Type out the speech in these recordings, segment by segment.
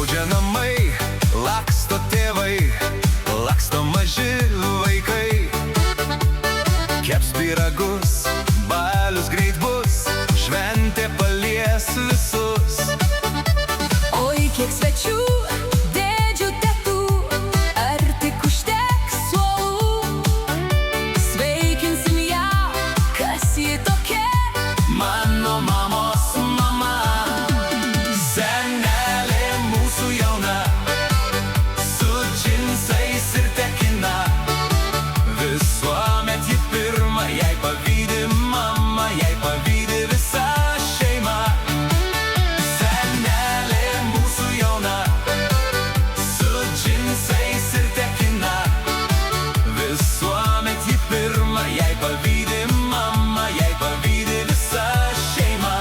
Audžia namai, laksto tėvai, laksto maži vaikai. Keps pyragus, balius greit bus, šventė palies visus. Oi, kiek svečių, dėdžių, tetų, ar tik užteks suolų? Sveikinsim ją, kas ji tokia? Mano mamos mama, senelė mūsų jauna, su džinsais ir tekina. Visuomet ji pirma, jai pavydi mama, jai pavydi visa šeima. Senelė mūsų jauna, su džinsais ir tekina. Visuomet ji pirma, jai pavydi mama, jai pavydi visa šeima.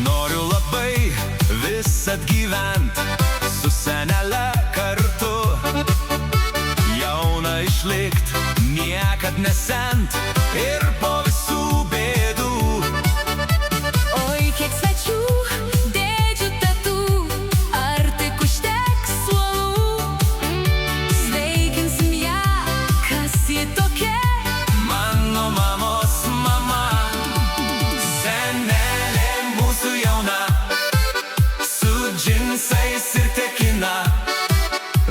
Noriu labai visad gyvent su senele kartu, jauna išlikt, niekad nesent ir po visų bėdų. Oi, kiek svečių, dėdžių, tetų, ar tik užteks suolų? Sveikinsim ją, kas ji tokia? Mano mamos mama, senelė mūsų jauna, su džinsais ir tekina.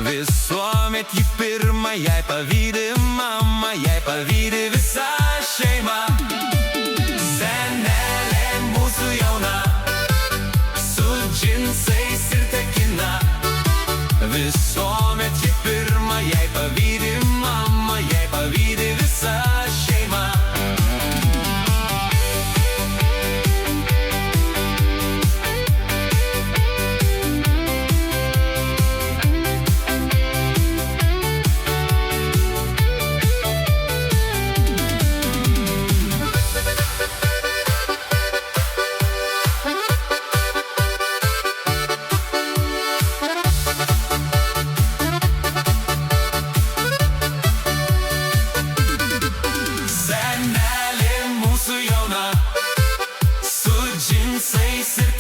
Visuomet ji pirma, jai pavydi mama, jai pavydi visa šeima. Senelė mūsų jauna, su džinsais ir tekina. Visuomet ji pirma, jai pavydi mama, jai pavydi visa šeima. Senelė mūsų jauna, su džinsais ir